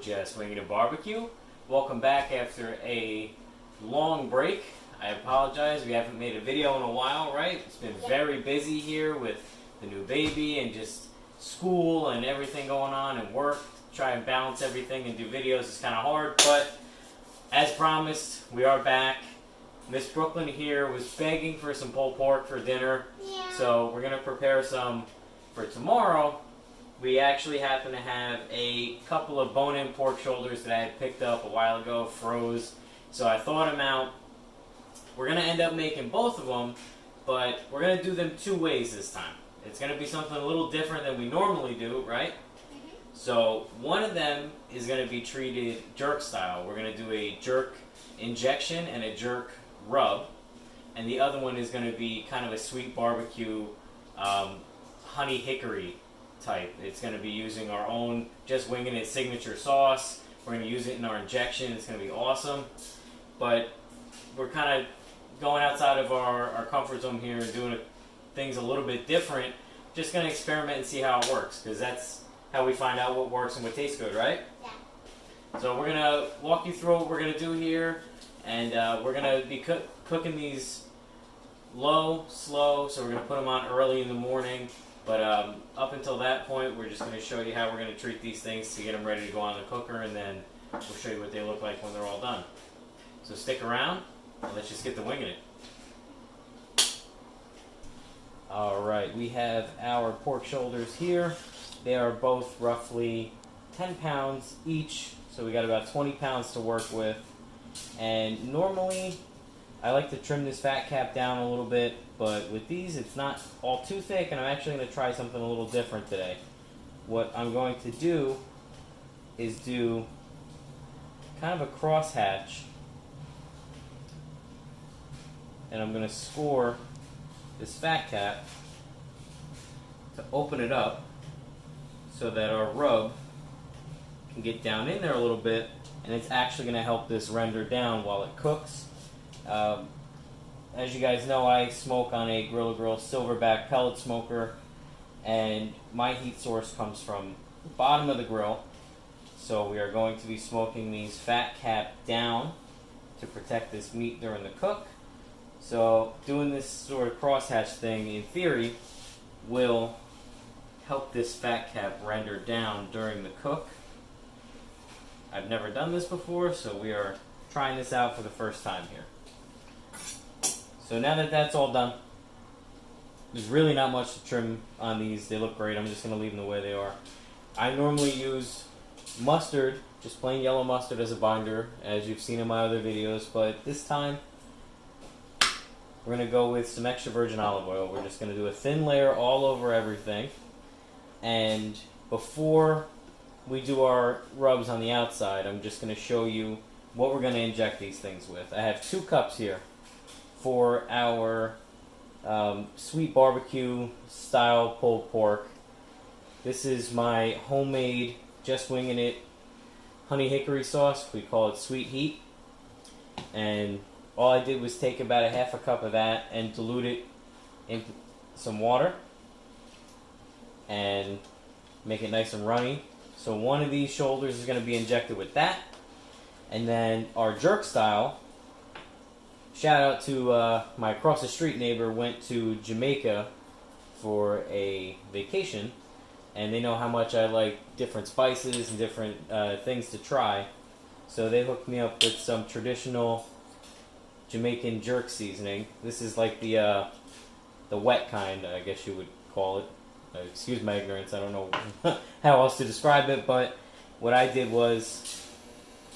Just Wingin It BBQ. Welcome back after a long break. I apologize, we haven't made a video in a while, right? It's been very busy here with the new baby and just school and everything going on and work. Try and balance everything and do videos is kind of hard, but as promised, we are back. Miss Brooklyn here was begging for some pulled pork for dinner, so we're going to prepare some for tomorrow. We actually happen to have a couple of bone-in pork shoulders that I had picked up a while ago, froze, so I thawed them out. We're going to end up making both of them, but we're going to do them two ways this time. It's going to be something a little different than we normally do, right? So one of them is going to be treated jerk style. We're going to do a jerk injection and a jerk rub, and the other one is going to be kind of a sweet barbecue honey hickory type. It's going to be using our own Just Wingin It signature sauce. We're going to use it in our injection. It's going to be awesome, but we're kind of going outside of our comfort zone here and doing things a little bit different. Just going to experiment and see how it works, because that's how we find out what works and what tastes good, right? Yeah. So we're going to walk you through what we're going to do here, and we're going to be cooking these low, slow, so we're going to put them on early in the morning. But up until that point, we're just going to show you how we're going to treat these things to get them ready to go on the cooker, and then we'll show you what they look like when they're all done. So stick around, and let's just get to winging it. Alright, we have our pork shoulders here. They are both roughly 10 pounds each, so we got about 20 pounds to work with. And normally, I like to trim this fat cap down a little bit, but with these, it's not all too thick, and I'm actually going to try something a little different today. What I'm going to do is do kind of a crosshatch, and I'm going to score this fat cap to open it up so that our rub can get down in there a little bit, and it's actually going to help this render down while it cooks. As you guys know, I smoke on a Grilla Grills Silverbac pellet smoker, and my heat source comes from the bottom of the grill. So we are going to be smoking these fat cap down to protect this meat during the cook. So doing this sort of crosshatch thing, in theory, will help this fat cap render down during the cook. I've never done this before, so we are trying this out for the first time here. So now that that's all done, there's really not much to trim on these. They look great. I'm just going to leave them the way they are. I normally use mustard, just plain yellow mustard as a binder, as you've seen in my other videos, but this time we're going to go with some extra virgin olive oil. We're just going to do a thin layer all over everything. And before we do our rubs on the outside, I'm just going to show you what we're going to inject these things with. I have 2 cups here for our sweet barbecue style pulled pork. This is my homemade Just Wingin It honey hickory sauce. We call it Sweet Heat. And all I did was take about a half a cup of that and dilute it in some water and make it nice and runny. So one of these shoulders is going to be injected with that. And then our jerk style, shout out to my across the street neighbor, went to Jamaica for a vacation, and they know how much I like different spices and different things to try. So they hooked me up with some traditional Jamaican jerk seasoning. This is like the wet kind, I guess you would call it. Excuse my ignorance, I don't know how else to describe it, but what I did was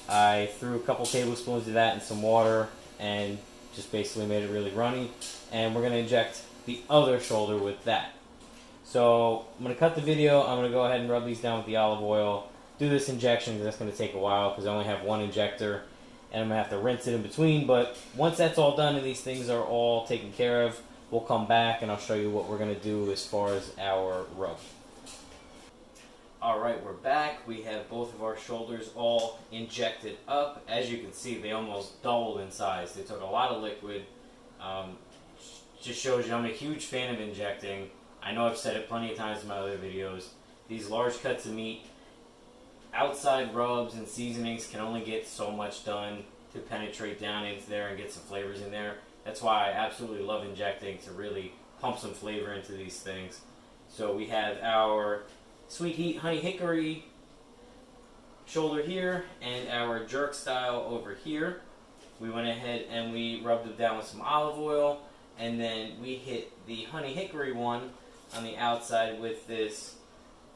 I threw a couple tablespoons of that in some water and just basically made it really runny, and we're going to inject the other shoulder with that. So I'm going to cut the video. I'm going to go ahead and rub these down with the olive oil, do this injection because that's going to take a while because I only have one injector, and I'm going to have to rinse it in between. But once that's all done and these things are all taken care of, we'll come back and I'll show you what we're going to do as far as our rub. Alright, we're back. We have both of our shoulders all injected up. As you can see, they almost doubled in size. They took a lot of liquid. Just shows you I'm a huge fan of injecting. I know I've said it plenty of times in my other videos. These large cuts of meat, outside rubs and seasonings can only get so much done to penetrate down into there and get some flavors in there. That's why I absolutely love injecting, to really pump some flavor into these things. So we have our sweet heat honey hickory shoulder here and our jerk style over here. We went ahead and we rubbed it down with some olive oil, and then we hit the honey hickory one on the outside with this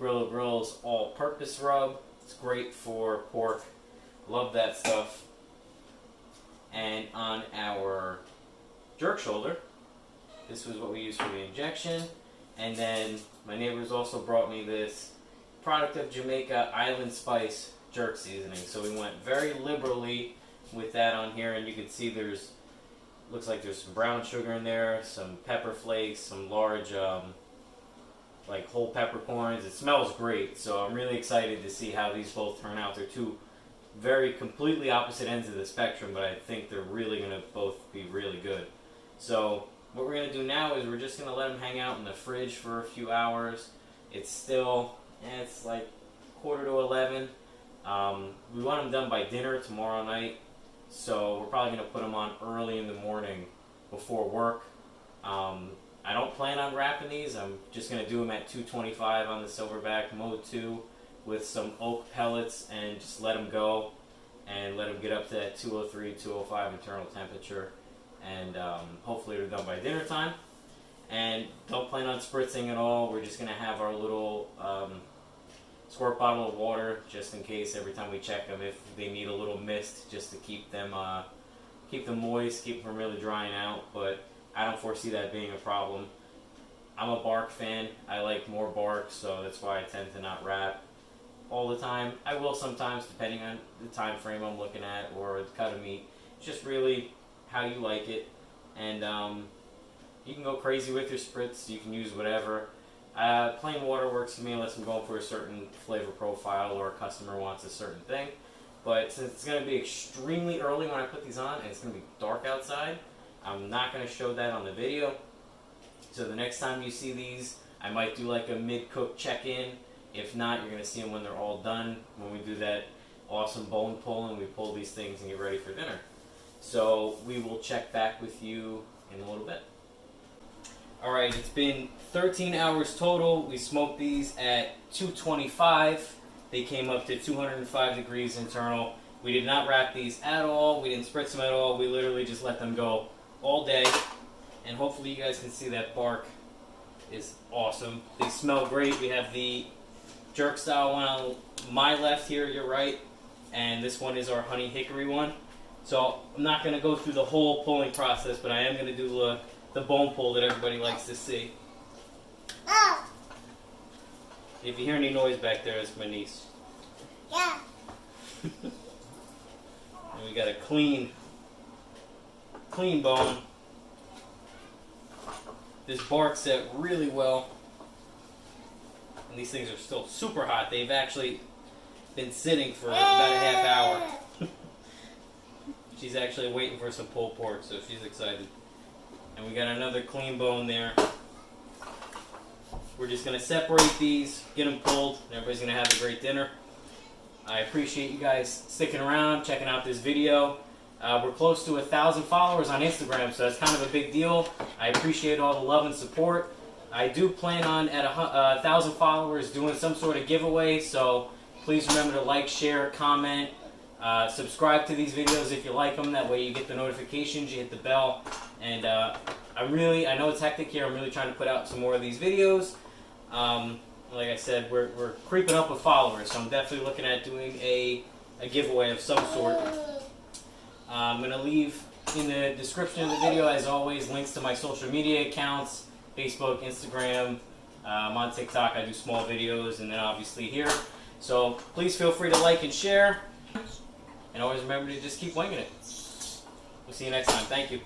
Grilla Grills all-purpose rub. It's great for pork. Love that stuff. And on our jerk shoulder, this was what we used for the injection. And then my neighbors also brought me this product of Jamaica Island Spice jerk seasoning. So we went very liberally with that on here, and you can see there's, looks like there's some brown sugar in there, some pepper flakes, some large like whole peppercorns. It smells great, so I'm really excited to see how these both turn out. They're two very completely opposite ends of the spectrum, but I think they're really going to both be really good. So what we're going to do now is we're just going to let them hang out in the fridge for a few hours. It's still, it's like 10:45. We want them done by dinner tomorrow night, so we're probably going to put them on early in the morning before work. I don't plan on wrapping these. I'm just going to do them at 225 on the Silverbac Mode 2 with some oak pellets, and just let them go and let them get up to that 203, 205 internal temperature, and hopefully they're done by dinner time. And don't plan on spritzing at all. We're just going to have our little squirt bottle of water just in case every time we check them if they need a little mist, just to keep them moist, keep them from really drying out. But I don't foresee that being a problem. I'm a bark fan. I like more bark, so that's why I tend to not wrap all the time. I will sometimes, depending on the time frame I'm looking at or the cut of meat. It's just really how you like it. And you can go crazy with your spritz. You can use whatever. Plain water works for me unless I'm going for a certain flavor profile or a customer wants a certain thing. But since it's going to be extremely early when I put these on, and it's going to be dark outside, I'm not going to show that on the video. So the next time you see these, I might do like a mid-cook check-in. If not, you're going to see them when they're all done, when we do that awesome bone pull and we pull these things and get ready for dinner. So we will check back with you in a little bit. Alright, it's been 13 hours total. We smoked these at 225. They came up to 205 degrees internal. We did not wrap these at all. We didn't spritz them at all. We literally just let them go all day. And hopefully you guys can see that bark is awesome. They smell great. We have the jerk style one on my left here, your right. And this one is our honey hickory one. So I'm not going to go through the whole pulling process, but I am going to do the bone pull that everybody likes to see. If you hear any noise back there, it's my niece. Yeah. And we got a clean bone. This bark set really well. And these things are still super hot. They've actually been sitting for about a half hour. She's actually waiting for some pulled pork, so she's excited. And we got another clean bone there. We're just going to separate these, get them pulled, and everybody's going to have a great dinner. I appreciate you guys sticking around, checking out this video. We're close to 1,000 followers on Instagram, so that's kind of a big deal. I appreciate all the love and support. I do plan on, at 1,000 followers, doing some sort of giveaway, so please remember to like, share, comment, subscribe to these videos if you like them. That way you get the notifications, you hit the bell. And I know it's hectic here. I'm really trying to put out some more of these videos. Like I said, we're creeping up with followers, so I'm definitely looking at doing a giveaway of some sort. I'm going to leave in the description of the video, as always, links to my social media accounts, Facebook, Instagram. I'm on TikTok. I do small videos, and then obviously here. So please feel free to like and share. And always remember to just keep winging it. We'll see you next time. Thank you.